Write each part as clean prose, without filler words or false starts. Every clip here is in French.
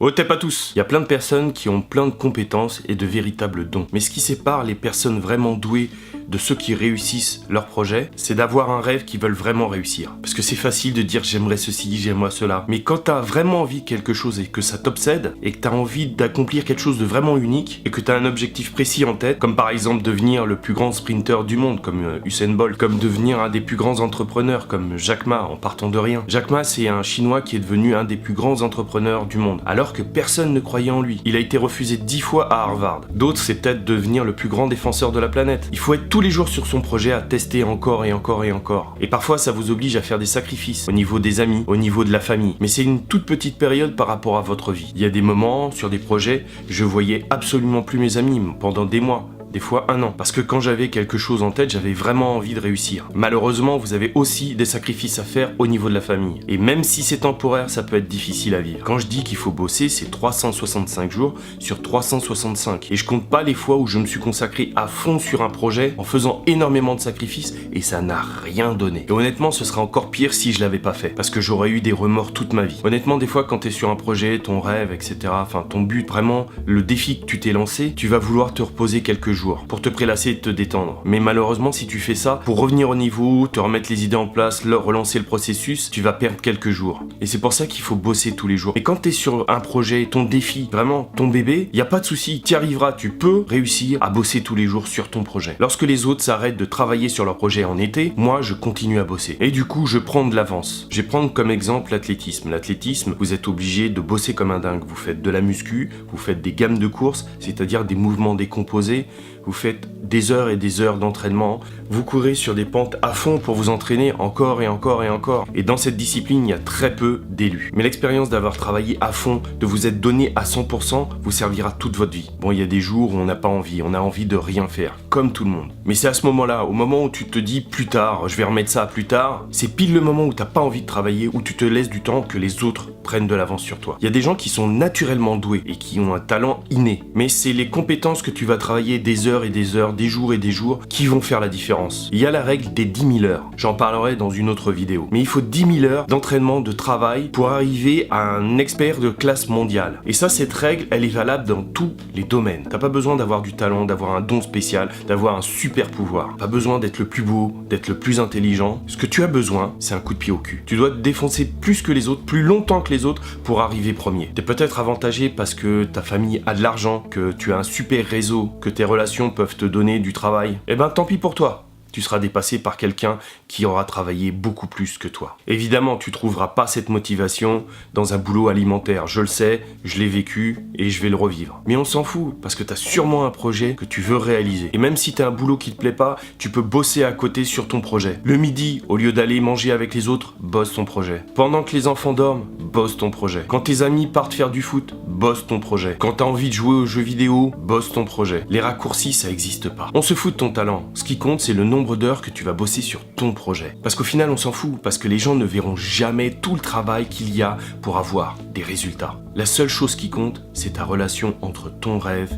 Au TEP à tous. Il y a plein de personnes qui ont plein de compétences et de véritables dons. Mais ce qui sépare les personnes vraiment douées de ceux qui réussissent leur projet, c'est d'avoir un rêve qu'ils veulent vraiment réussir. Parce que c'est facile de dire j'aimerais ceci, j'aimerais cela. Mais quand t'as vraiment envie de quelque chose et que ça t'obsède, et que t'as envie d'accomplir quelque chose de vraiment unique, et que t'as un objectif précis en tête, comme par exemple devenir le plus grand sprinter du monde, comme Usain Bolt, comme devenir un des plus grands entrepreneurs, comme Jack Ma, en partant de rien. Jack Ma, c'est un Chinois qui est devenu un des plus grands entrepreneurs du monde, alors que personne ne croyait en lui. Il a été refusé 10 fois à Harvard. D'autres, c'est peut-être devenir le plus grand défenseur de la planète. Il faut être tous les jours sur son projet à tester encore et encore et encore. Et parfois, ça vous oblige à faire des sacrifices au niveau des amis, au niveau de la famille. Mais c'est une toute petite période par rapport à votre vie. Il y a des moments, sur des projets, je voyais absolument plus mes amis pendant des mois. Des fois 1 an. Parce que quand j'avais quelque chose en tête, j'avais vraiment envie de réussir. Malheureusement, vous avez aussi des sacrifices à faire au niveau de la famille. Et même si c'est temporaire, ça peut être difficile à vivre. Quand je dis qu'il faut bosser, c'est 365 jours sur 365. Et je compte pas les fois où je me suis consacré à fond sur un projet en faisant énormément de sacrifices et ça n'a rien donné. Et honnêtement, ce serait encore pire si je l'avais pas fait. Parce que j'aurais eu des remords toute ma vie. Honnêtement, des fois, quand t'es sur un projet, ton rêve, etc., enfin ton but, vraiment, le défi que tu t'es lancé, tu vas vouloir te reposer quelques jours pour te prélasser et te détendre. Mais malheureusement, si tu fais ça, pour revenir au niveau, te remettre les idées en place, relancer le processus, tu vas perdre quelques jours. Et c'est pour ça qu'il faut bosser tous les jours. Et quand tu es sur un projet, ton défi, vraiment ton bébé, il n'y a pas de souci, tu y arriveras, tu peux réussir à bosser tous les jours sur ton projet. Lorsque les autres s'arrêtent de travailler sur leur projet en été, moi je continue à bosser. Et du coup, je prends de l'avance. Je vais prendre comme exemple l'athlétisme. L'athlétisme, vous êtes obligé de bosser comme un dingue. Vous faites de la muscu, vous faites des gammes de course, c'est-à-dire des mouvements décomposés. Vous faites des heures et des heures d'entraînement, vous courez sur des pentes à fond pour vous entraîner encore et encore et encore. Et dans cette discipline, il y a très peu d'élus. Mais l'expérience d'avoir travaillé à fond, de vous être donné à 100%, vous servira toute votre vie. Bon, il y a des jours où on n'a pas envie, on a envie de rien faire, comme tout le monde. Mais c'est à ce moment-là, au moment où tu te dis plus tard, je vais remettre ça plus tard, c'est pile le moment où t'as pas envie de travailler, où tu te laisses du temps que les autres prennent de l'avance sur toi. Il y a des gens qui sont naturellement doués et qui ont un talent inné. Mais c'est les compétences que tu vas travailler des heures et des heures, des jours et des jours, qui vont faire la différence. Il y a la règle des 10 000 heures. J'en parlerai dans une autre vidéo. Mais il faut 10 000 heures d'entraînement, de travail pour arriver à un expert de classe mondiale. Et ça, cette règle, elle est valable dans tous les domaines. T'as pas besoin d'avoir du talent, d'avoir un don spécial, d'avoir un super pouvoir. Pas besoin d'être le plus beau, d'être le plus intelligent. Ce que tu as besoin, c'est un coup de pied au cul. Tu dois te défoncer plus que les autres, plus longtemps que les autres pour arriver premier. T'es peut-être avantagé parce que ta famille a de l'argent, que tu as un super réseau, que tes relations peuvent te donner du travail. Eh ben tant pis pour toi. Tu seras dépassé par quelqu'un qui aura travaillé beaucoup plus que toi. Évidemment, tu trouveras pas cette motivation dans un boulot alimentaire. Je le sais, je l'ai vécu et je vais le revivre. Mais on s'en fout parce que tu as sûrement un projet que tu veux réaliser. Et même si tu as un boulot qui te plaît pas, tu peux bosser à côté sur ton projet. Le midi, au lieu d'aller manger avec les autres, bosse ton projet. Pendant que les enfants dorment, bosse ton projet. Quand tes amis partent faire du foot, bosse ton projet. Quand tu as envie de jouer aux jeux vidéo, bosse ton projet. Les raccourcis, ça existe pas. On se fout de ton talent. Ce qui compte, c'est le nombre d'heures que tu vas bosser sur ton projet. Parce qu'au final, on s'en fout, parce que les gens ne verront jamais tout le travail qu'il y a pour avoir des résultats. La seule chose qui compte, c'est ta relation entre ton rêve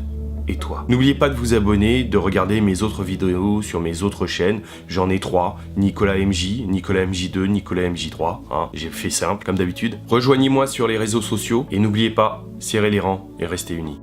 et toi. N'oubliez pas de vous abonner, de regarder mes autres vidéos sur mes autres chaînes. J'en ai 3, Nicolas MJ, Nicolas MJ2, Nicolas MJ3. Hein, j'ai fait simple, comme d'habitude. Rejoignez-moi sur les réseaux sociaux et n'oubliez pas, serrez les rangs et restez unis.